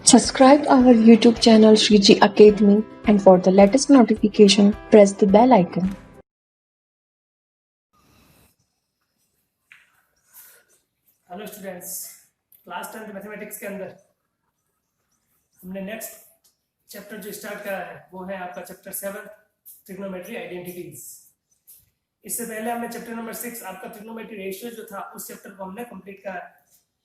Subscribe our YouTube channel Shriji Academy, and for the latest notification press the bell icon. Hello students, class 10 mathematics के अंदर हमने next chapter जो start करा है वो है आपका चैप्टर 7 ट्रिग्नोमेट्री आइडेंटिटीज। इससे पहले हमने चैप्टर नंबर 6 आपका ट्रिग्नोमेट्री रेशियो जो था उस चैप्टर को हमने कंप्लीट करा।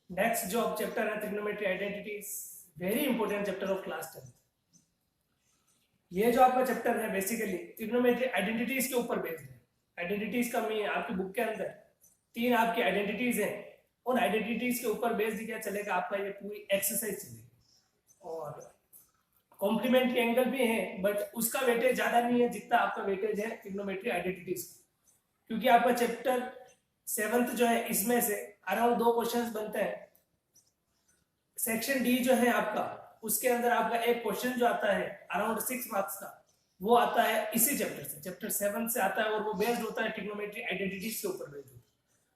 नेक्स्ट जो अब चैप्टर है trigonometry identities, very important chapter of class 10। ये जो आपका चैप्टर है बेसिकली ट्रिग्नोमेट्री आइडेंटिटीज के ऊपर बेस्ड है। आइडेंटिटीज का मीन आपकी बुक के अंदर 3 आपकी आइडेंटिटीज हैं, उन आइडेंटिटीज के ऊपर बेस्ड क्या चलेगा आपका ये पूरी एक्सरसाइज चलेगी। और कॉम्प्लीमेंट्री एंगल भी है बट उसका वेटेज ज्यादा नहीं है जितना आपका वेटेज है ट्रिग्नोमेट्री आइडेंटिटीज, क्योंकि आपका चैप्टर 7 जो है इसमें से अराउंड 2 क्वेश्चंस बनते हैं। सेक्शन डी जो है आपका उसके अंदर आपका एक क्वेश्चन जो आता है अराउंड 6 मार्क्स का, वो आता है इसी चैप्टर से, चैप्टर 7 से आता है और वो बेस्ड होता है ट्रिग्नोमेट्री आइडेंटिटीज के ऊपर बेस्ड।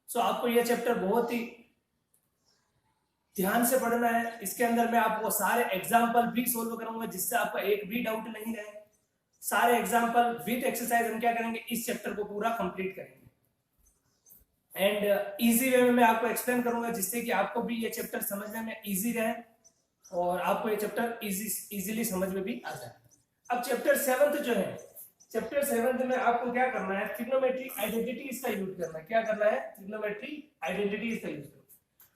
सो आपको ये चैप्टर बहुत ही ध्यान से पढ़ना है। इसके अंदर मैं आपको सारे एग्जाम्पल भी सोल्व करूंगा जिससे आपका एक भी डाउट नहीं रहे। सारे एग्जाम्पल विद एक्सरसाइज हम क्या करेंगे, इस चैप्टर को पूरा कंप्लीट करेंगे एंड इजी वे में मैं आपको एक्सप्लेन करूंगा जिससे कि आपको भी ये चैप्टर समझने में इजी रहे और आपको ये चैप्टर इजीली समझ में भी आ जाए। अब चैप्टर 7 जो है, चैप्टर 7 में आपको क्या करना है, ट्रिग्नोमेट्री आइडेंटिटीज का यूज करना है। क्या करना है, ट्रिग्नोमेट्री आइडेंटिटीज का यूज करना है।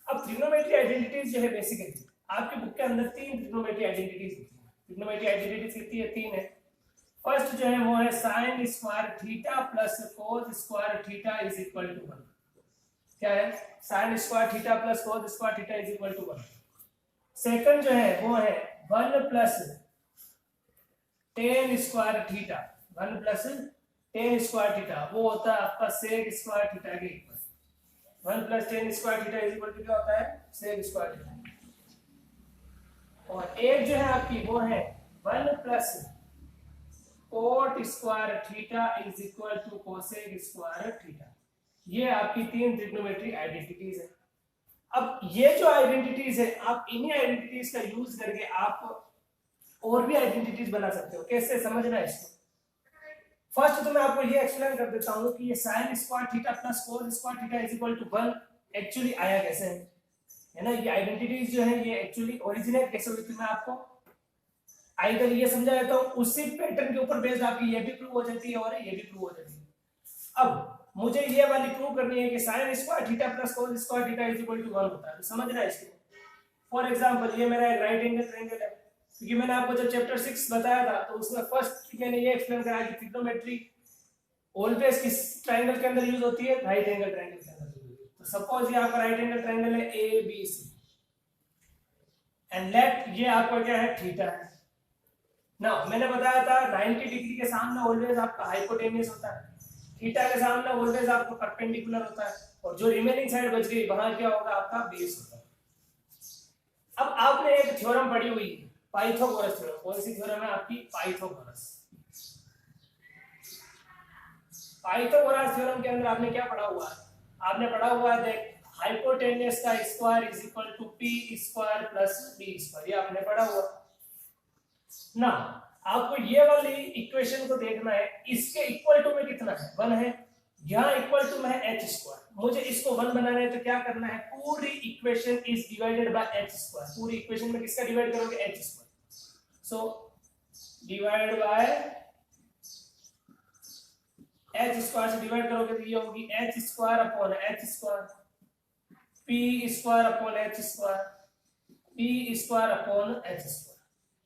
अब ट्रिग्नोमेट्री आइडेंटिटीज जो है बेसिकली आपके बुक के अंदर 3 ट्रिग्नोमेट्री आइडेंटिटीज होती है। ट्रिग्नोमेट्री आइडेंटिटीज कितनी है, 3 है। फर्स्ट जो है वो है sin square theta plus cos square theta is equal to 1। क्या है, sin square theta plus cos square theta is equal to 1। Second जो है वो है 1 plus tan square theta, 1 plus tan square theta वो होता है आपका sec स्क्वायर थीटा के equal. 1 plus tan square theta is equal to क्या होता है, sec स्क्वायर थीटा। और एक जो है आपकी वो है 1 plus cot square theta is equal to cosec square theta. ये आपकी 3 ट्रिग्नोमेट्री आइडेंटिटीज है। अब ये जो आइडेंटिटीज है आप इन्हीं आइडेंटिटीज का यूज करके आप और भी आइडेंटिटीज बना सकते हो। कैसे समझना है इसको, फर्स्ट तो मैं आपको ये एक्सप्लेन कर देता हूं कि ये sin square theta plus cos square theta is equal to 1 actually आया कैसे है ना। ये आइडेंटिटीज जो है ये एक्चुअली ओरिजिनेट कैसे हुई थी, मैं आपको आइदर ये समझा देता हूं, उसी पैटर्न के ऊपर बेस्ड आपकी ये भी प्रूव हो जाती है और ये भी प्रूव हो जाती है। अब मुझे ये वाली प्रूव करनी है कि sin square theta plus cos square theta is equal to 1 होता है, तो समझना है इसको। फॉर एग्जांपल ये मेरा राइट एंगल ट्रायंगल है, क्योंकि मैंने आपको जब चैप्टर 6 बताया था तो उसमें फर्स्ट मैंने ये एक्सप्लेन कराया कि ट्रिग्नोमेट्री ऑलवेज किस ट्रायंगल के अंदर यूज होती है, राइट एंगल ट्रायंगल के अंदर यूज होती है। तो सपोज ये आपका राइट एंगल ट्रायंगल है A B C and let ये आपका क्या है, थीटा है ना। मैंने बताया था 90 डिग्री के सामने ऑलवेज आपका हाइपोटेन्यूस होता है, थीटा के सामने ऑलवेज आपको परपेंडिकुलर होता है, और जो रिमेनिंग साइड बच गई वहां क्या होगा, आपका बेस होता है। अब आपने एक थ्योरम पढ़ी हुई है पाइथागोरस थ्योरम। कौन सी थ्योरम है आपकी, पाइथागोरस। पाइथागोरस थ्योरम के अंदर आपने क्या पढ़ा हुआ है, आपने पढ़ा हुआ है देख हाइपोटेन्यूस का square is equal to P square plus D square, ये आपने पढ़ा हुआ ना। आपको ये वाली इक्वेशन को देखना है, इसके इक्वल टू में कितना है, 1 है, यहाँ इक्वल टू में है h स्क्वायर। मुझे इसको 1 बनाना है तो क्या करना है, पूरी equation is divided by h square. पूरी इक्वेशन में किसका डिवाइड करोगे, h square. So divide by h square से डिवाइड करोगे तो ये होगी h square upon h square, p square upon h square, p square upon h square.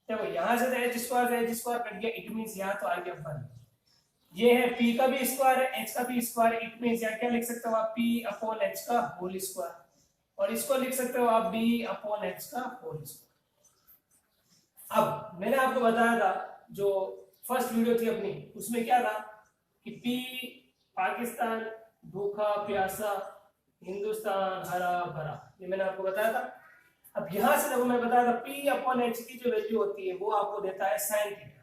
देखो यहां से तो h स्क्वायर कट गया, इट मींस यहां तो आ गया 1। ये है p का भी स्क्वायर है, h का भी स्क्वायर, इट मींस यहां क्या लिख सकते हो आप, p अपॉन h का होल स्क्वायर, और इसको लिख सकते हो आप b अपॉन h का होल स्क्वायर। अब मैंने आपको बताया था जो फर्स्ट वीडियो थी अपनी, उसमें क्या था कि p पाकिस्तान भूखा प्यासा, हिंदुस्तान हरा भरा, ये मैंने आपको बताया था। अब यहां से देखो मैं बताया था p अपॉन h की जो वैल्यू होती है वो आपको देता है sin थीटा।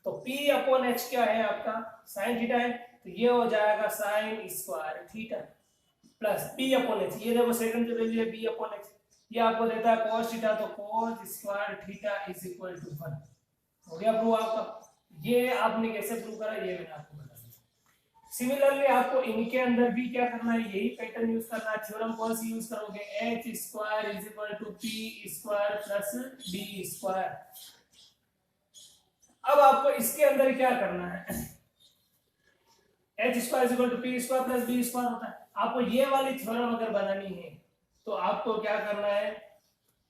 तो p अपॉन h क्या है आपका, sin थीटा है, तो ये हो जाएगा sin square theta plus p upon h। ये देखो सेकंड जो वैल्यू है b अपॉन h, ये आपको देता है cos थीटा, तो cos square theta is equal to 1। हो गया प्रूव आपका। ये आपने कैसे प्रूव करा ये मैंने आपको बता दिया। सिमिलरली आपको इनके अंदर भी क्या करना है, यही पैटर्न यूज करना है। थ्योरम कौन सी यूज करोगे, H square is equal to P square plus D square. अब आपको इसके अंदर क्या करना है, H square is equal to P square plus B square होता है। आपको ये वाली थ्योरम अगर बनानी है तो आपको क्या करना है,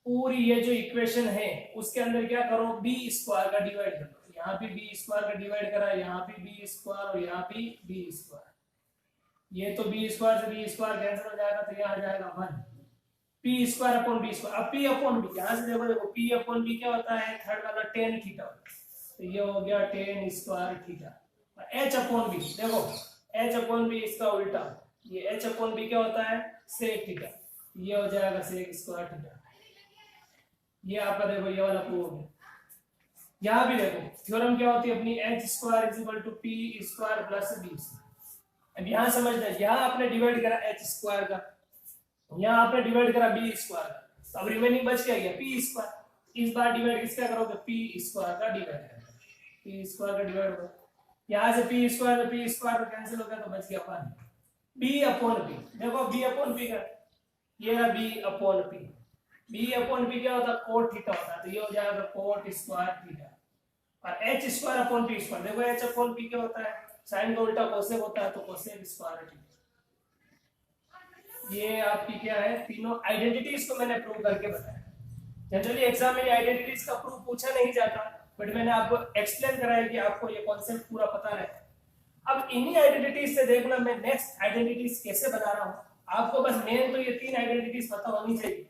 पूरी ये जो इक्वेशन है उसके अंदर क्या करो, बी स्क्वायर का डिवाइड कर दो। यहाँ भी बी स्क्वायर का डिवाइड करा, यहाँ भी बी स्क्वायर और यहाँ भी बी स्क्वायर। ये तो बी स्क्वायर से बी स्क्वायर कैंसिल हो जाएगा, तो यहाँ आ जाएगा 1 P square upon B square. अब पी अपॉन बी यहाँ से देखो, देखो पी अपॉन बी क्या होता है, थर्ड वाला टेन थीटा होता है, तो ये हो गया tan square theta. H upon B देखो, एच अपॉन बी इसका उल्टा, ये एच अपॉन बी क्या होता है, सेक थीटा, ये हो जाएगा सेक स्क्वायर थीटा। ये आपका देखो ये वाला प्रूव हो गया। यहाँ भी देखो थ्योरम क्या होती है अपनी, H square is equal to P square plus B. अब यहाँ समझना, यहाँ आपने डिवाइड करा एच स्क्वायर का, यहाँ आपने डिवाइड करा बी स्क्वायर का, तो अब रिमेनिंग बच क्या गया पी स्क्वायर। इस बार डिवाइड किसका करोगे, पी स्क्वायर का डिवाइड करोगे, पी स्क्वायर का डिवाइड होगा। यहाँ से पी स्क्वायर कैंसिल हो गया, तो बच गया पानी बी अपॉन पी। देखो बी अपॉन पी का, ये है B upon P. B upon P क्या होता है, कोट थीटा होता है, तो ये हो जाएगा कोट स्क्वायर थीटा। और H square upon P square, देखो एच अपॉन पी क्या होता है, साइन का उल्टा कोसेक होता है, तो कोसेक स्क्वायर थीटा। ये आपकी क्या है, तीनों आइडेंटिटीज को मैंने प्रूव करके बताया। जनरली एग्जाम में आइडेंटिटीज का प्रूफ पूछा नहीं जाता, बट मैंने आपको एक्सप्लेन कराया कि आपको ये कॉन्सेप्ट पूरा पता रहे। अब इन्हीं आइडेंटिटीज से देखना मैं नेक्स्ट आइडेंटिटीज कैसे बना रहा हूं। आपको बस मेन तो ये 3 आइडेंटिटीज पता होनी चाहिए।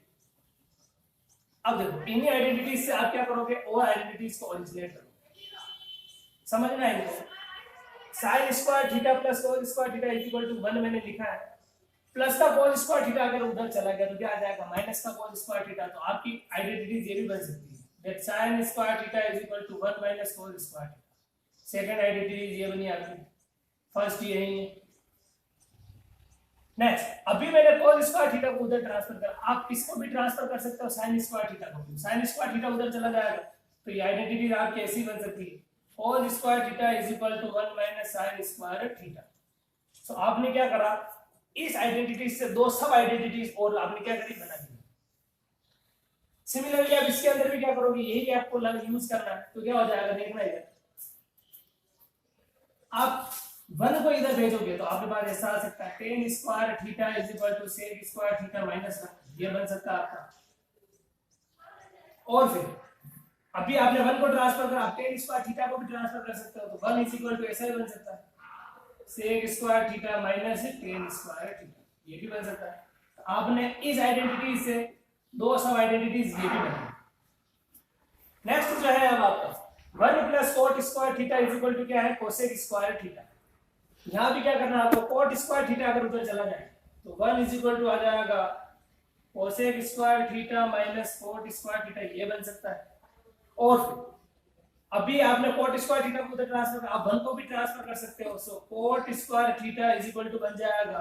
अब देखो इन्हीं आइडेंटिटीज से आप क्या करोगे, और आइडेंटिटीज को ओरिजिनेट करोगे। समझना है इनको, sine square theta plus cos square theta is equal to 1 मैंने लिखा है। प्लस का कोस स्क्वायर थीटा अगर उधर चला गया तो क्या आ जाएगा, माइनस का कोस स्क्वायर थीटा। तो आपकी आइडेंटिटीज ये भी बन सकती है, that sin square theta is equal to 1 minus cos square theta. Second identities ये बनी आपकी, फर्स्ट ये है। नेक्स्ट अभी मैंने कोस स्क्वायर थीटा को उधर ट्रांसफर कर, आप इसको भी ट्रांसफर कर सकते हो sin स्क्वायर थीटा को। sin स्क्वायर थीटा उधर चला जाएगा, तो ये आइडेंटिटी आपकी ऐसी बन सकती है, cos square theta is equal to 1 minus sin square theta. So आपने क्या करा, इस आइडेंटिटी से 2 सब आइडेंटिटीज और आपने क्या करी, बना दी। सिमिलरली आप इसके अंदर भी क्या करोगे, यही आपको यूज करना है, तो क्या हो जाएगा देखना इधर। आप 1 को इधर भेजोगे तो आपके पास ऐसा आ सकता है, tan square theta is equal to sec square theta minus 1, ये बन सकता है आपका। और फिर अभी आपने 1 को ट्रांसफर करा, आप tan स्क्वायर थीटा को भी ट्रांसफर कर सकते हो, तो 1 इज इक्वल टू ऐसा ही बन सकता है, sec square theta minus tan square theta, ये भी बन सकता है। आपने इस आइडेंटिटी से 2 सब आइडेंटिटीज ये भी बनाई। नेक्स्ट जो है अब आपका 1 plus cot square theta is equal to क्या है, कोसेक स्क्वायर थीटा। यहाँ भी क्या करना है आपको, cot स्क्वायर थीटा अगर उधर चला जाए तो 1 इज इक्वल टू आ जाएगा cosec square theta minus cot square theta, ये बन सकता है। और फिर अभी आपने cot स्क्वायर थीटा को उधर ट्रांसफर कर, आप 1 को भी ट्रांसफर कर सकते हो। So cot square theta is equal to बन जाएगा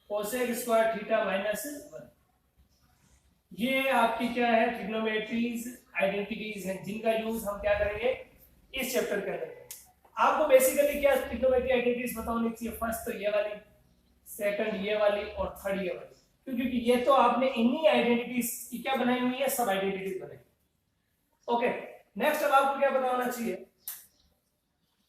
कोसेक स्क्वायर थीटा माइनस 1। ये आपकी क्या है, ट्रिग्नोमेट्रीज आइडेंटिटीज हैं, जिनका यूज हम क्या करेंगे इस चैप्टर के अंदर। आपको बेसिकली क्या ट्रिग्नोमेट्री आइडेंटिटीज पता होनी चाहिए, फर्स्ट तो ये वाली, सेकंड ये वाली और थर्ड ये वाली, क्योंकि ये तो आपने इन्हीं आइडेंटिटीज की क्या बनाई हुई है, सब आइडेंटिटीज बनाई। ओके नेक्स्ट अब आपको क्या पता होना चाहिए,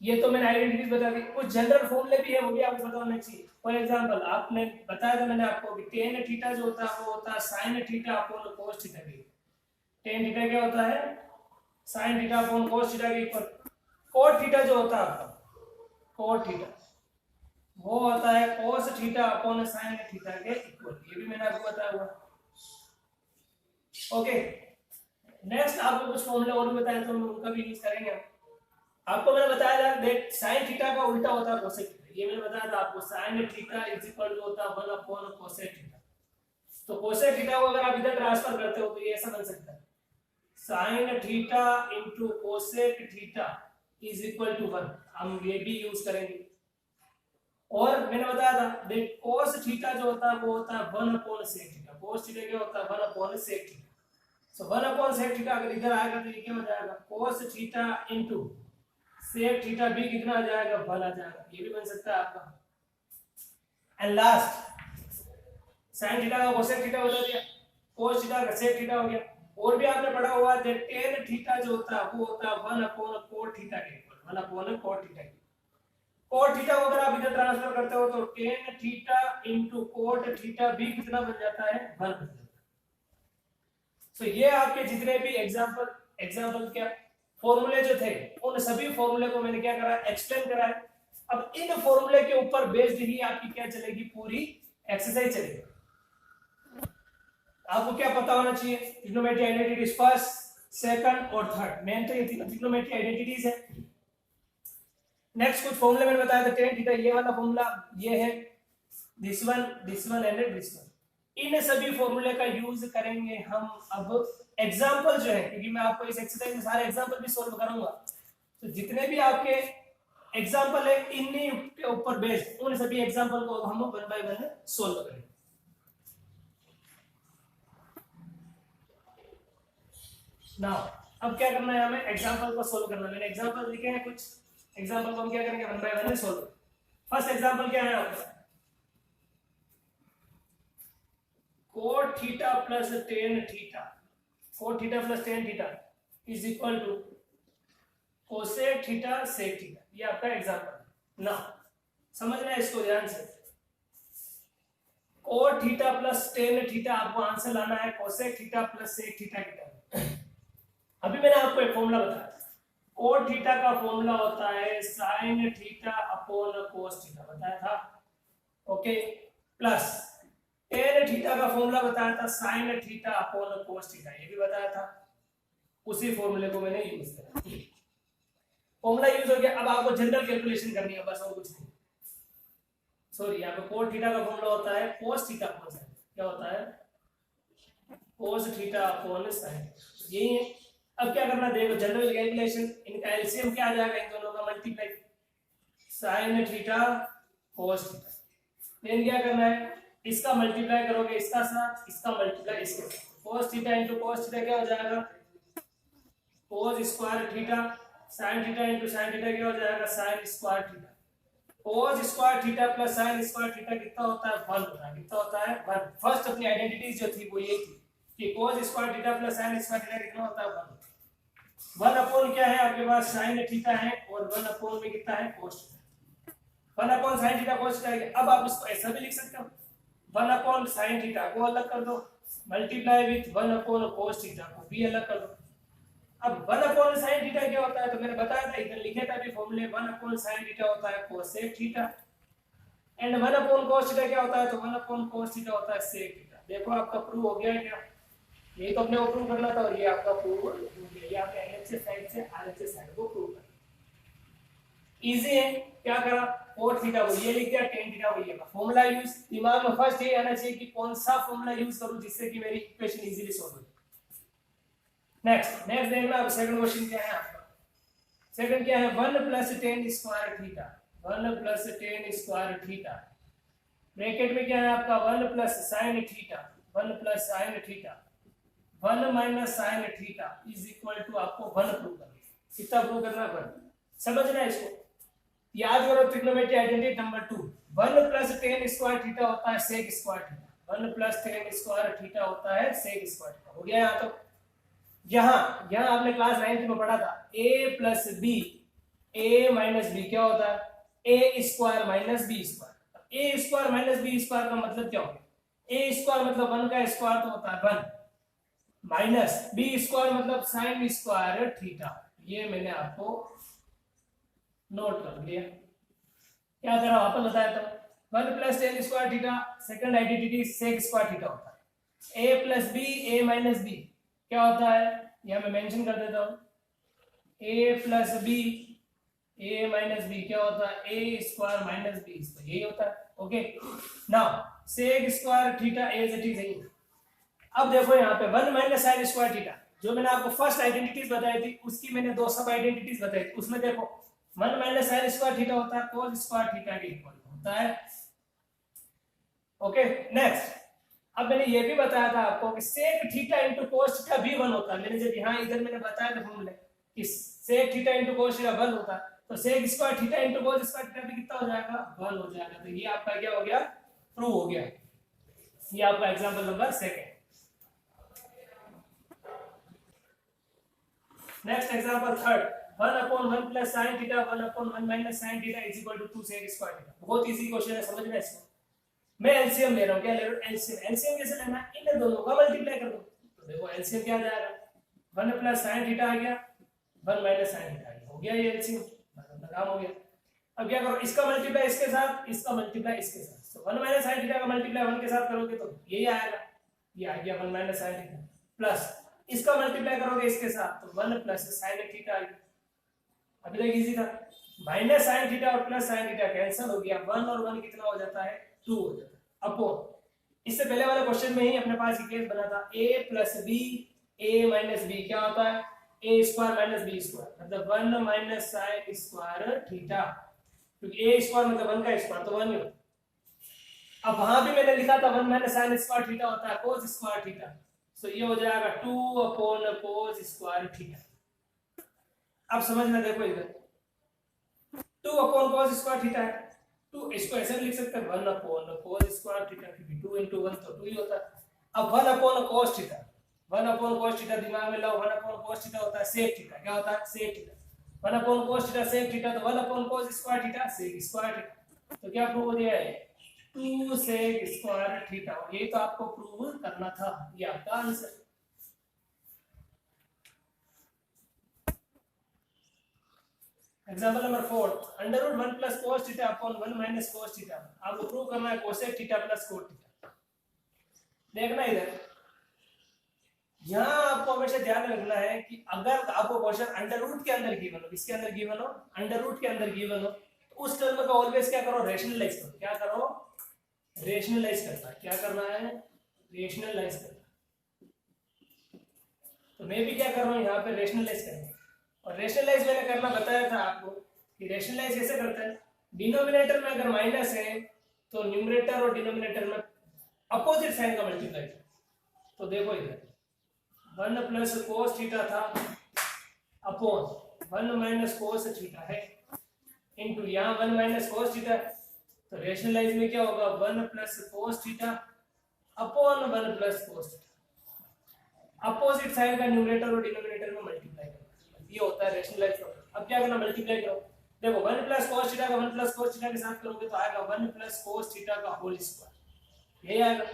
ये तो मैंने आइडेंटिटीज बता दी, कुछ जनरल फॉर्मूले भी है वो भी आपको पता होना चाहिए। फॉर एग्जांपल आपने बताया था मैंने आपको कि tan थीटा जो होता है वो होता है sin theta upon cos theta के। tan थीटा क्या होता है, sin theta upon cos theta के इक्वल। cot थीटा जो होता है आपका, cot थीटा वो होता है cos theta upon sin theta के इक्वल, ये भी मैंने आपको बताया हुआ। ओके नेक्स्ट आपको कुछ फॉर्मूला और भी बताया तो हम उनका भी यूज करेंगे। आपको मैंने बताया था दैट sin थीटा का उल्टा होता है cosec थीटा, ये मैंने बताया था आपको, sin theta is equal to होता है 1 अपॉन cosec थीटा। तो cosec थीटा को अगर आप इधर ट्रांसफर करते हो तो ये ऐसा बन सकता है, sin theta into cosec theta is equal to 1, हम ये भी यूज करेंगे। और मैंने बताया था दैट cos थीटा जो होता है वो होता है 1 upon sec theta, cos theta क्या होता है 1 अपॉन sec थीटा। सो 1 अपॉन sec थीटा अगर इधर आएगा तो ये क्या हो जाएगा cos theta into sec theta भी कितना आ जाएगा 1 आ जाएगा, ये भी बन सकता है आपका। एंड लास्ट sin थीटा का cosec थीटा बदल दिया, cos थीटा का sec थीटा हो गया। और भी आपने पढ़ा हुआ है tan थीटा जो होता है वो होता है 1 अपॉन cot थीटा के इक्वल, 1 अपॉन cot थीटा के। cot थीटा को अगर आप इधर ट्रांसफर करते हो तो tan theta into cot theta भी कितना बन जाता है 1 बन जाता है। सो ये आपके जितने भी एग्जांपल क्या फॉर्मूले जो थे उन सभी फॉर्मूले को मैंने क्या करा एक्सप्लेन करा है। अब इन फॉर्मूले के ऊपर बेस्ड ही आपकी क्या चलेगी पूरी एक्सरसाइज चलेगी। आपको क्या पता होना चाहिए ट्रिग्नोमेट्री आइडेंटिटीज फर्स्ट सेकंड और थर्ड, मेन तो ये ट्रिग्नोमेट्री आइडेंटिटीज है। नेक्स्ट कुछ फॉर्मूले मैंने बताया था tan थीटा, ये वाला फॉर्मूला ये है, this one and this one. इन सभी फॉर्मूले का यूज करेंगे हम अब एग्जांपल जो है, क्योंकि मैं आपको इस एक्सरसाइज में सारे एग्जांपल भी सॉल्व करूंगा, तो जितने भी आपके एग्जांपल है इन्हीं के ऊपर बेस्ड उन सभी एग्जांपल को हम 1 बाय 1 सॉल्व करेंगे। नाउ अब क्या करना है हमें एग्जांपल को सॉल्व करना है। मैंने एग्जांपल लिखे हैं कुछ, एग्जांपल को हम क्या करेंगे 1 बाय 1 सॉल्व। फर्स्ट एग्जांपल क्या है आपका cot theta plus tan theta, cot theta plus tan theta is equal to cosec theta sec theta, ये आपका एग्जांपल। ना समझना है इसको ध्यान से, cot theta plus tan theta आपको आंसर लाना है cosec theta plus sec theta की तरह। अभी मैंने आपको एक फॉर्मूला बताया, cot थीटा का फॉर्मूला होता है sin theta upon cos theta बताया था, ओके, प्लस tan थीटा का फॉर्मूला बताया था sin theta upon cos theta, ये भी बताया था। उसी फॉर्मूले को मैंने यूज किया, फॉर्मूला यूज हो गया। अब आपको जनरल कैलकुलेशन करनी है बस, और कुछ नहीं। सॉरी, यहाँ पे cot थीटा का फॉर्मूला होता है cos थीटा अपॉन sin, क्या होता है cos थीटा अपॉन sin, यही है। अब क्या करना देखो जनरल कैलकुलेशन, इनका एलसीएम क्या आ जाएगा इन दोनों का multiply, sin theta cos theta. Then क्या करना है इसका मल्टीप्लाई करोगे इसका साथ, इसका मल्टीप्लाई इसके साथ, cos theta into cos theta क्या हो जाएगा cos square theta, sin theta into sin theta क्या हो जाएगा sin square theta. cos square theta plus sin square theta कितना होता है 1 होता है, कितना होता है 1। फर्स्ट अपनी आइडेंटिटीज जो थी वो यही थी कि cos square theta plus sin square theta कितना होता है 1। 1 अपॉन क्या है आपके पास sin थीटा है और 1 अपॉन में कितना है cos theta. 1 upon sin theta cos theta है। अब आप इसको ऐसा भी लिख सकते हो 1 अपॉन sin थीटा को अलग कर दो, multiply with 1 upon cos theta को भी अलग कर दो। अब 1 अपॉन sin थीटा क्या होता है तो मैंने बताया था, इधर लिखे था भी फॉर्मूले, 1 अपॉन sin थीटा होता है cosec theta and 1 upon cos theta क्या होता है तो 1 अपॉन cos थीटा होता है sec थीटा। देखो आपका प्रूव हो गया है क्या, ये तो अपने को प्रूव करना था और ये आपका प्रूव हो गया। ये आपने LHS साइड से RHS साइड को प्रूव कर, इजी है। क्या करा cot थीटा को ये लिख दिया, tan थीटा को ये का फॉर्मूला यूज। दिमाग में फर्स्ट ये आना चाहिए कि कौन सा फॉर्मूला यूज करूं जिससे कि मेरी इक्वेशन इजीली सॉल्व हो जाए। नेक्स्ट देखना अब सेकंड क्वेश्चन क्या है आपका। सेकंड क्या है 1 plus tan square theta, 1 plus tan square theta bracket में क्या है आपका 1 plus sin theta, 1 plus sin theta 1 minus sin theta is equal to आपको 1 प्रूव करना है। कितना प्रूव करना है 1, समझना है इसको, याद करो trigonometry identity number 2। 1 plus tan square theta होता है sec square theta, 1 plus tan square theta होता है sec स्क्वायर थीटा। हो गया यहाँ तो, यहाँ आपने क्लास 9th में पढ़ा था a plus b, a minus b क्या होता है a square minus b square. a square minus b square का मतलब क्या होगा, a स्क्वायर मतलब 1 का स्क्वायर तो होता है 1, माइनस b स्क्वायर मतलब sin स्क्वायर थीटा। ये मैंने आपको नोट कर लिया, क्या करा वापस बताया था 1 plus tan square theta, second identity sec square theta होता है। a plus b, a minus b क्या होता है, यहां मैं मेंशन कर देता हूं, a plus b, a minus b क्या होता है a square minus b square, यही होता है। Okay, now sec square theta as it is है। अब देखो यहाँ पे 1 माइनस sin स्क्वायर थीटा, जो मैंने आपको फर्स्ट आइडेंटिटीज बताई थी उसकी मैंने दो सब आइडेंटिटीज बताई थी, उसमें देखो 1 माइनस sin स्क्वायर थीटा होता है cos स्क्वायर थीटा के इक्वल होता है। ओके, नेक्स्ट अब मैंने ये भी बताया था आपको कि sec theta into cos theta भी 1 होता है। मैंने जब यहाँ इधर मैंने बताया था फॉर्मूला कि sec theta into cos theta 1 होता है, तो sec square theta into cos square theta भी कितना हो जाएगा, 1 हो जाएगा। तो ये आपका क्या हो गया, प्रूव हो गया। ये आपका example number 2। Next example 3, 1/1 plus sin theta 1/1 minus sin theta is equal to 2 sec square theta. बहुत इजी क्वेश्चन है, समझना इसको। मैं एलसीएम ले रहा हूं, क्या ले रहा हूं, एलसीएम। एलसीएम कैसे लेना, इन दोनों का मल्टीप्लाई कर दो। तो देखो एलसीएम क्या आ जाएगा, 1 प्लस sin थीटा आ गया, 1 माइनस sin थीटा आ गया, हो गया ये एलसीएम, मतलब काम हो गया। अब क्या करो, इसका मल्टीप्लाई इसके साथ, इसका मल्टीप्लाई इसके साथ। तो 1 माइनस sin थीटा का मल्टीप्लाई 1 के साथ करोगे तो यही आएगा, ये आ गया 1 माइनस sin थीटा, प्लस इसका मल्टीप्लाई करोगे इसके साथ तो 1 प्लस sin थीटा आ गया। अभी तक इजी था। माइनस sin थीटा और प्लस sin थीटा कैंसिल हो गया, 1 और 1 कितना हो जाता है, 2 हो जाता है। अपॉन इससे पहले वाले क्वेश्चन में ही अपने पास ये केस बना था, a plus b a minus b क्या होता है, a square minus b square, मतलब 1 माइनस sin स्क्वायर थीटा, क्योंकि a स्क्वायर मतलब 1 का स्क्वायर तो 1 ही होता है। अब वहां भी मैंने लिखा था 1 माइनस sin स्क्वायर थीटा होता है cos स्क्वायर थीटा, तो ये हो जाएगा 2 अपॉन cos स्क्वायर थीटा। अब समझना, देखो इधर 2 अपॉन cos स्क्वायर थीटा है, 2 इसको ऐसे भी लिख सकते हैं 1 अपॉन cos स्क्वायर थीटा, क्योंकि 2 into 1 तो 2 ही होता है। अब 1 upon cos theta, 1 upon cos theta दिमाग में लाओ, 1 अपॉन cos थीटा होता है sec थीटा, क्या होता है sec theta. 1 upon cos theta sec theta, तो 1 upon cos square theta sec square theta. तो क्या प्रूव हो गया है, 2 sec स्क्वायर थीटा। ये तो आपको प्रूव करना था, ये आपका answer. Example number 4, under root 1 plus cos theta upon 1 minus cos theta. आपको प्रूव करना है cosec theta plus cot theta. देखना इधर, यहाँ आपको हमेशा ध्यान रखना है कि अगर आपको क्वेश्चन अंडर रूट के अंदर गिवन हो, किसके अंदर गिवन हो, अंडर रूट के अंदर गिवन हो, तो उस टर्म का ऑलवेज क्या करो, रेशनलाइज करो। क्या करो, रेशनलाइज करना है। क्या करना है, रेशनलाइज करना। तो मैं भी क्या कर रहा हूँ यहाँ पे, रेशनलाइज करना। और रेशनलाइज मैंने करना बताया था आपको कि रेशनलाइज कैसे करते हैं, डिनोमिनेटर में अगर माइनस है तो न्यूमरेटर और डिनोमिनेटर में अपोजिट साइन का मल्टीप्लाई। तो देखो इधर 1 प्लस cos थीटा था अपॉन 1 माइनस cos थीटा है, इनटू यहाँ 1 माइनस cos थीटा। तो रेशनलाइज में क्या होगा, 1 plus cos theta upon 1 plus cos theta. Opposite sign का न्यूमरेटर और डिनोमिनेटर में मल्टीप्लाई करना, ये होता है रेशनलाइज। अब क्या करना, मल्टीप्लाई करो। देखो 1 प्लस cos थीटा का 1 प्लस cos थीटा के साथ करोगे तो आएगा 1 प्लस cos थीटा का होल स्क्वायर, यही आएगा।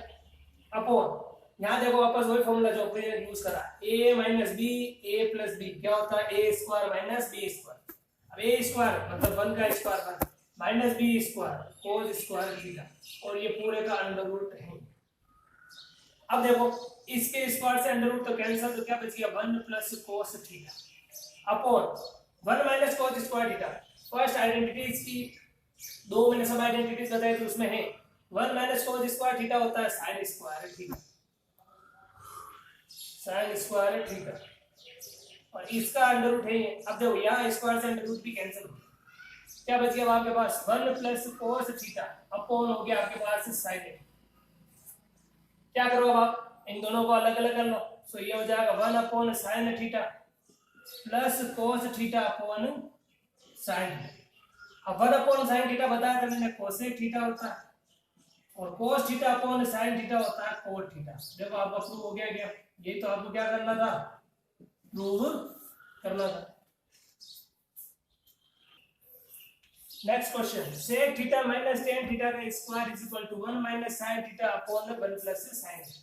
अपॉन यहाँ देखो वापस वही फॉर्मूला जो अपने यूज करा, a minus b a plus b क्या होता है, a square minus b square. अब a स्क्वायर मतलब 1 का square minus b square cos square theta, और ये पूरे का अंडर रूट है। अब देखो इसके स्क्वायर से अंडर रूट तो कैंसिल, तो क्या बच गया 1 plus cos theta upon 1 minus cos square theta. First identities की दो मैंने सब आइडेंटिटीज बताई थी, उसमें है 1 माइनस cos स्क्वायर थीटा होता है sin square theta, sin square theta, और इसका अंडर रूट है ये। अब देखो यहाँ स्क्वायर से अंडर रूट भी कैंसिल हो गया, क्या बच गया आपके पास 1 प्लस cos थीटा अपॉन हो गया आपके पास sin। क्या करो अब आप इन दोनों को अलग अलग कर लो, सो ये हो जाएगा 1 upon sin theta plus cos theta upon sin। अब 1 अपॉन sin थीटा बताया था मैंने cosec थीटा होता है, और cos theta upon sin theta होता है cot थीटा। देखो आपका प्रूव हो गया क्या, ये तो आपको क्या करना था, प्रूव करना था। Next question, sec theta minus tan theta का square is equal to 1 minus sin theta upon 1 plus sin theta.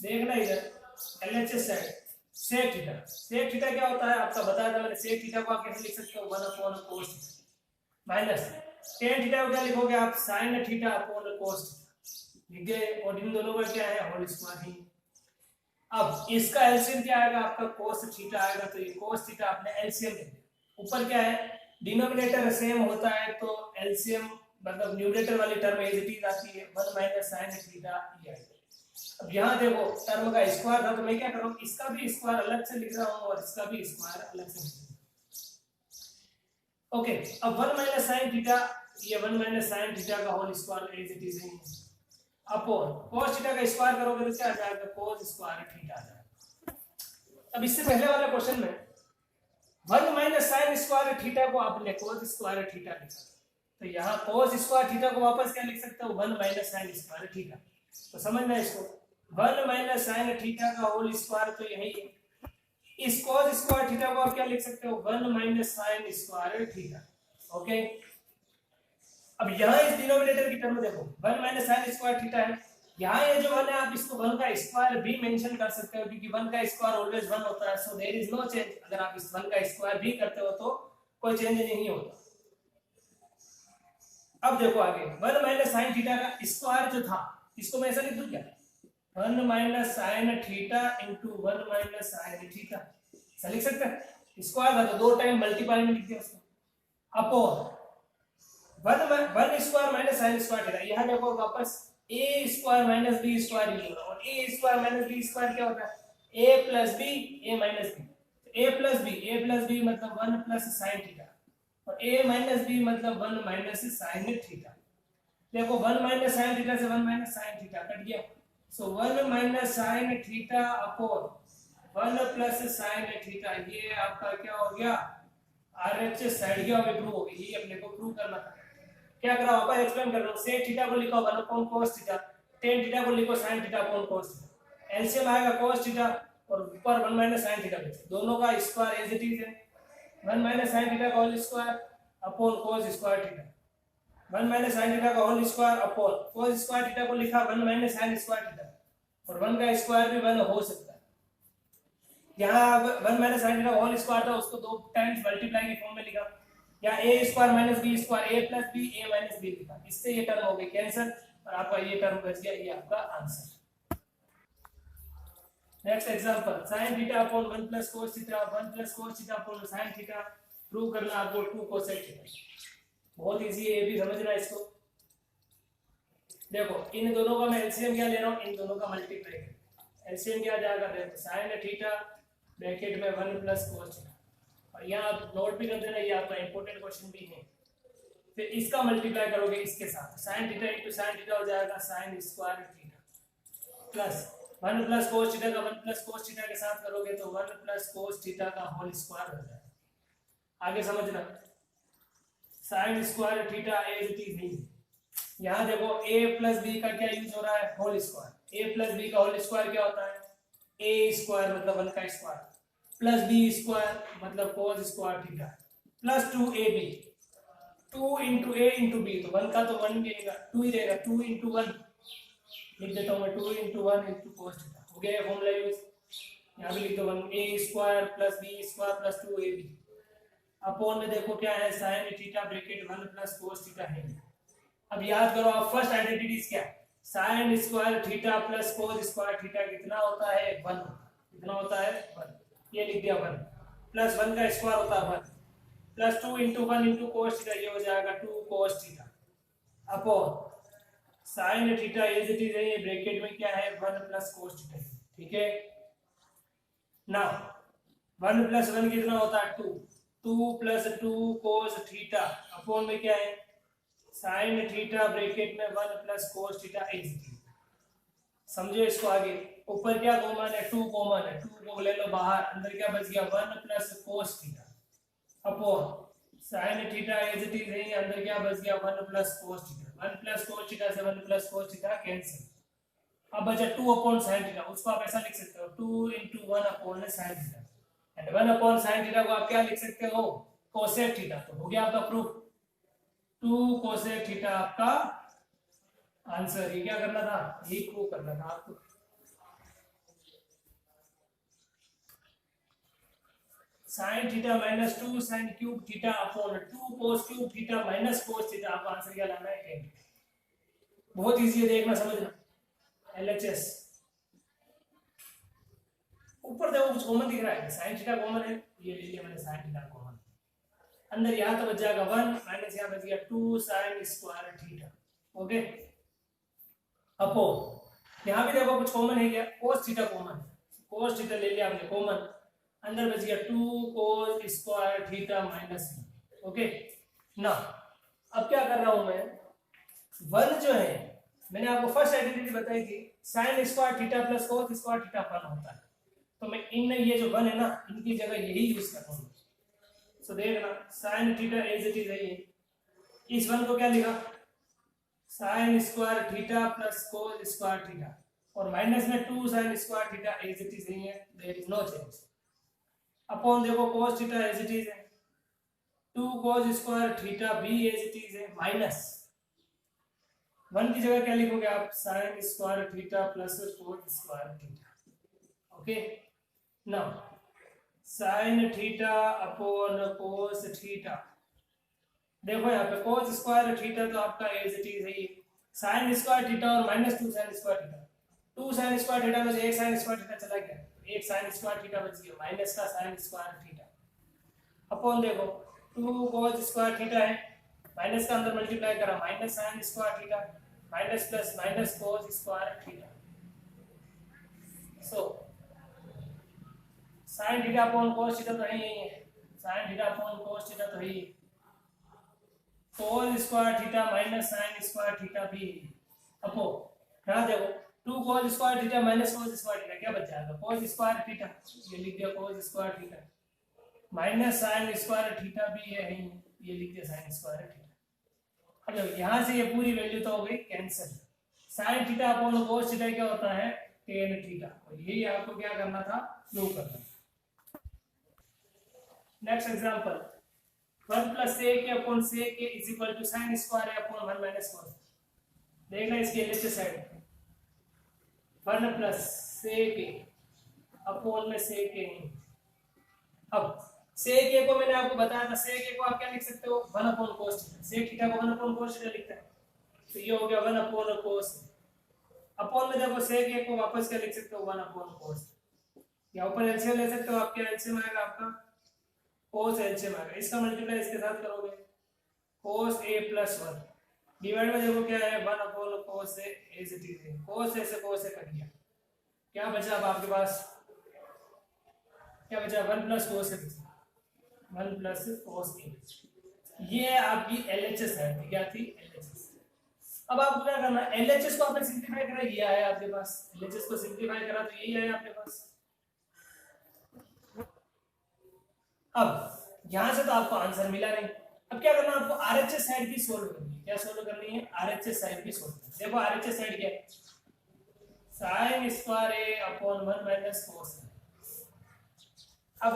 देखना इधर LHS side, sec theta, sec theta क्या होता है आपका बताया था मैंने, sec थीटा को आप कैसे लिख सकते हो 1 upon cos theta minus tan theta को क्या लिखोगे आप sin theta upon cos theta लिख गए, और इन दोनों का क्या है होल स्क्वायर ही। अब इसका एलसीएम क्या आएगा आपका cos थीटा आएगा, तो ये cos थीटा आपने एलसीएम ले लिया। ऊपर क्या है, डिनोमिनेटर सेम होता है तो एलसीएम मतलब न्यूमरेटर वाली टर्म एज इट इज आती है 1 माइनस sin थीटा ये आएगा। अब यहाँ देखो टर्म का स्क्वायर था तो मैं क्या करूँ, इसका भी स्क्वायर अलग से लिख रहा हूँ और इसका भी स्क्वायर अलग से लिख रहा हूँ। ओके, अब 1 माइनस sin थीटा, ये 1 माइनस sin थीटा का whole square as it is है। अपॉन cos थीटा का स्क्वायर करोगे तो क्या आ जाएगा cos स्क्वायर थीटा आ जाएगा। अब इससे पहले वाला क्वेश्चन में 1 माइनस साइन स्क्वायर थीटा को आपने cos स्क्वायर थीटा लिखा, तो यहाँ cos स्क्वायर थीटा को वापस क्या लिख सकते हो 1 माइनस साइन स्क्वायर थीटा। तो समझना इसको 1 माइनस साइन थीटा का होल स्क्वायर तो यही है, इस cos स्क्वायर थीटा को आप क्या लिख सकते हो 1 minus sine square theta. Okay, अब यहाँ इस डिनोमिनेटर की टर्म देखो 1 माइनस साइन स्क्वायर थीटा है, यहाँ ये जो 1 है आप इसको 1 का स्क्वायर भी मेंशन कर सकते हो क्योंकि 1 का स्क्वायर ऑलवेज 1 होता है, so there is no change. अगर आप इस 1 का स्क्वायर भी करते हो तो कोई चेंज नहीं होता। अब देखो आगे 1 माइनस साइन थीटा का स्क्वायर जो था इसको मैं ऐसा लिख दूं क्या 1 minus sine theta into 1 minus sine theta, ऐसा लिख सकते हैं। स्क्वायर था तो 2 टाइम मल्टीप्लाई में लिख दिया उसको, upon 1 square minus sine square theta. यहाँ देखो वापस a square minus B square ही होगा, और a square minus B square क्या होता है a plus B a minus B, a plus B मतलब 1 प्लस साइन थीटा, और a माइनस बी मतलब 1 माइनस साइन थीटा। देखो 1 माइनस साइन थीटा से 1 माइनस साइन थीटा कट गया, सो 1 minus sign theta upon 1 plus sine theta, ये आपका क्या हो गया आरएचएस साइड क्या हो प्रूव हो गई, ये अपने को प्रूव करना था। क्या करा वापस एक्सप्लेन कर रहा हूं, सेक थीटा को लिखो 1 upon cos theta, tan theta को लिखो sin theta upon cos theta, LCM आएगा cos थीटा और ऊपर 1 माइनस sin थीटा बचे, दोनों का स्क्वायर एज इट इज है 1 माइनस sin थीटा का whole square upon cos square theta, 1 minus sin theta का whole square upon cos square theta को लिखा 1 माइनस sin स्क्वायर थीटा, और 1 का स्क्वायर भी 1 हो सकता है। यहाँ 1 माइनस sin थीटा का होल स्क्वायर था उसको 2 टाइम्स मल्टीप्लाई के फॉर्म में लिखा, या a square minus B square a plus B a minus B लिखा, इससे ये टर्म हो गई कैंसिल और आपका ये टर्म बच गया, ये आपका answer. Next example sin theta upon 1 plus cos theta 1 plus cos theta upon sin theta, prove करना आपको 2 cosec थीटा। बहुत इजी है, ये भी समझना इसको। देखो इन दोनों का मैं एलसीएम क्या ले रहा हूं, इन दोनों का मल्टीप्लाई, एलसीएम क्या जाएगा देखो sin थीटा ब्रैकेट में 1 प्लस cos थीटा, और यहाँ आप नोट भी कर देना, ये आपका इंपॉर्टेंट क्वेश्चन भी है। फिर इसका मल्टीप्लाई करोगे इसके साथ sin theta into sin theta हो जाएगा sin square theta plus 1 plus cos theta का 1 प्लस cos थीटा के साथ करोगे तो 1 प्लस cos थीटा का होल स्क्वायर हो जाएगा। आगे समझना sin square theta as it is नहीं, यहाँ देखो a प्लस b का क्या यूज हो रहा है whole square, a plus b का होल स्क्वायर क्या होता है a स्क्वायर मतलब 1 का स्क्वायर प्लस बी स्क्वायर मतलब cos square theta plus 2ab, 2 into A into B, तो 1 का तो 1 ही रहेगा 2 ही रहेगा, 2 इंटू 1 लिख देता हूँ मैं 2 इंटू 1 इंटू cos थीटा, हो गया फॉर्मूला यूज। यहाँ भी लिख दो 1 a square plus B square plus 2ab upon में देखो क्या है sin theta bracket 1 plus cos theta है। अब याद करो आप फर्स्ट आइडेंटिटीज क्या sin square theta plus cos square theta कितना होता है 1, कितना होता है 1, ये लिख दिया 1 प्लस 1 का स्क्वायर होता है 1 plus 2 into 1 into cos theta, ये हो जाएगा 2 cos theta upon sin theta as it is है, ये ब्रैकेट में क्या है 1 प्लस cos थीटा, ठीक है। नाउ 1 प्लस 1 कितना होता है 2, 2 प्लस 2 cos थीटा अपॉन में क्या है sin थीटा ब्रैकेट में 1 plus cos theta as it is. समझो इसको आगे, ऊपर क्या कॉमन है 2 कॉमन है, 2 को ले लो बाहर, अंदर क्या बच गया 1 plus cos theta upon sin theta as it is है, अंदर क्या बच गया 1 plus cos theta, 1 plus cos theta से 1 प्लस cos थीटा कैंसिल, अब बचा 2 अपॉन sin थीटा, उसको आप ऐसा लिख सकते हो 2 into 1 upon sin theta, and 1 upon sin theta को आप क्या लिख सकते हो cosec थीटा, तो हो गया आपका प्रूफ 2 cosec थीटा आपका आंसर। ये क्या करना था, ये प्रूव करना था आपको। sin theta minus 2 sin cube theta upon 2 cos cube theta minus cos theta, आपको आंसर क्या लाना है 10। बहुत इजी है, देखना समझना। एलएचएस ऊपर देखो कुछ कॉमन दिख रहा है, sin थीटा कॉमन है, ये ले लिया मैंने sin थीटा कॉमन, अंदर यहाँ तो बच जाएगा 1 माइनस यहाँ बच गया 2 sin square theta, okay upon यहाँ भी देखो कुछ कॉमन है क्या cos थीटा कॉमन है, cos थीटा ले लिया आपने कॉमन, अंदर बच गया 2 cos square theta minus, okay ना। अब क्या कर रहा हूं मैं 1 जो है मैंने आपको फर्स्ट आइडेंटिटी बताई थी, sign square theta plus cos square theta 1 होता है, तो मैं इन ये जो 1 है ना इनकी जगह यही यूज कर रहा हूँ। सो देखना sine theta as it is है ये, इस 1 को क्या लिखा, sine square theta plus cos square theta, और माइनस में 2 sine square theta as it is है, there is no change. Upon देखो cos theta as it is है, 2 कोस स्क्वायर थीटा भी एज इट इज है, माइनस 1 की जगह क्या लिखोगे आप, sine square theta plus cos square theta. Okay, now sine theta upon cos theta, देखो यहाँ पे कोस स्क्वायर थीटा तो आपका एज इट इज है ये, साइन स्क्वायर थीटा और minus 2 sine square theta, 2 sine square theta में से 1 साइन स्क्वायर थीटा चला गया, एक साइन स्क्वायर थीटा बच गया, माइनस का साइन स्क्वायर थीटा, अपॉन देखो 2 कोस स्क्वायर थीटा है, माइनस का अंदर मल्टीप्लाई करा, minus sine square theta minus plus minus cos square theta. So sine theta upon cos theta तो है यही है, sine theta upon cos theta तो है ही, cos square theta minus sine square theta भी है, अपो यहाँ देखो 2 cos square theta minus cos square theta क्या बच जाएगा, कोस स्क्वायर थीटा, ये लिख दिया कोस square theta, minus sine square theta भी है, ये लिख दिया साइन स्क्वायर थीटा। अब देखो यहाँ से ये पूरी वैल्यू तो हो गई cancel, sign theta upon cos theta क्या होता है, टेन थीटा, और यही आपको क्या करना था, प्रूव करना था। Next example, 1 plus sec upon sec is equal to sine square upon 1 minus cos. देखना इसकी LHS side, 1 plus sec upon में sec। अब sec को मैंने आपको बताया था, sec को आप क्या लिख सकते हो, 1 upon cos theta, sec theta को 1 अपॉन cos थीटा लिखते हैं, तो ये हो गया 1 अपॉन cos, अपॉन में देखो sec को वापस क्या लिख सकते हो, 1 अपॉन cos, या ऊपर एलसीएम ले सकते हो, आपके एलसीएम आएगा आपका cos एलसीएम आएगा, इसका मल्टीप्लाई इसके साथ करोगे cos a प्लस 1 डिवाइड में देखो क्या है, 1 upon cos a as it is है, cos a से cos a कट गया, क्या बचा अब आपके पास, क्या बचा 1 plus cos a, 1 plus cos a, ये आपकी LHS है, क्या थी LHS। अब आपको क्या करना है, LHS को आपने सिंपलीफाई करा, ये आया आपके पास, LHS को सिंपलीफाई करा तो यही आया आपके पास। अब यहां से तो आपको आंसर मिला नहीं, अब क्या करना है, आपको RHS साइड की सोल्व करनी है, क्या सोल्व करनी है, RHS साइड की सोल्व करनी है। देखो RHS साइड क्या है, sine square a upon 1 minus कोस। अब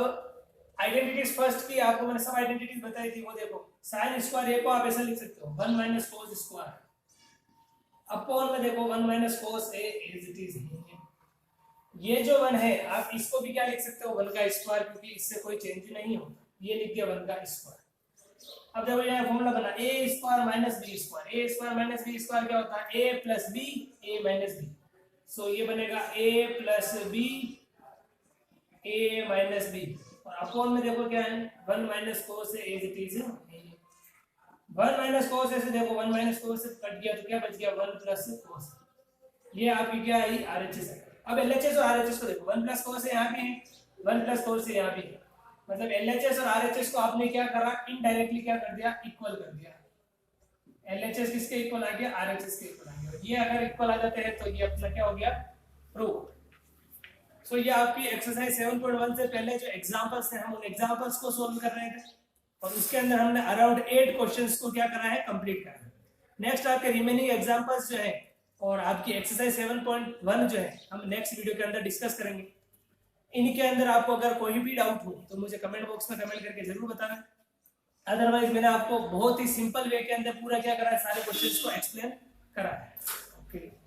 आइडेंटिटीज फर्स्ट की आपको मैंने सब आइडेंटिटीज बताई थी, वो देखो साइन स्क्वायर a को आप ऐसा लिख सकते हो 1 माइनस कोस स्क्वायर, अपॉन में देखो 1 minus cos a as it is है, ये जो 1 है आप इसको भी क्या लिख सकते हो, 1 का स्क्वायर, क्योंकि इससे कोई चेंज नहीं होता, ये लिख दिया 1 का स्क्वायर। अब देखो यहाँ फॉर्मूला बना a square minus b square, a square minus b square क्या होता है, a plus b a minus b, so ये बनेगा a plus b a minus b, और अपॉन में देखो क्या है 1 minus cos a as it is, 1 minus cos a से देखो 1 माइनस कोस a कट गया तो क्या बच गया 1 प्लस कोस, ये आपकी क्या आई RHS है। अब LHS और RHS को देखो, 1 प्लस कोस a यहाँ भी है, 1 प्लस कोस a यहाँ भी है, मतलब LHS और RHS को आपने क्या करा, इनडायरेक्टली क्या कर दिया, इक्वल कर दिया, LHS किसके इक्वल आ गया, RHS के इक्वल आ गया, ये अगर इक्वल आ जाते हैं तो ये अपना क्या हो गया, प्रूव। सो ये आपकी एक्सरसाइज 7.1 से पहले जो एग्जांपल्स थे, हम उन एग्जांपल्स को सोल्व कर रहे थे, और उसके अंदर हमने अराउंड 8 क्वेश्चंस को क्या करा है, कंप्लीट करा है। नेक्स्ट आपके रिमेनिंग एग्जांपल्स जो है और आपकी एक्सरसाइज 7.1 जो है हम नेक्स्ट वीडियो के अंदर डिस्कस करेंगे। इनके अंदर आपको अगर कोई भी डाउट हो तो मुझे कमेंट बॉक्स में कमेंट करके जरूर बताना, अदरवाइज मैंने आपको बहुत ही सिंपल वे के अंदर पूरा क्या करा है, सारे क्वेश्चंस को एक्सप्लेन करा है। ओके।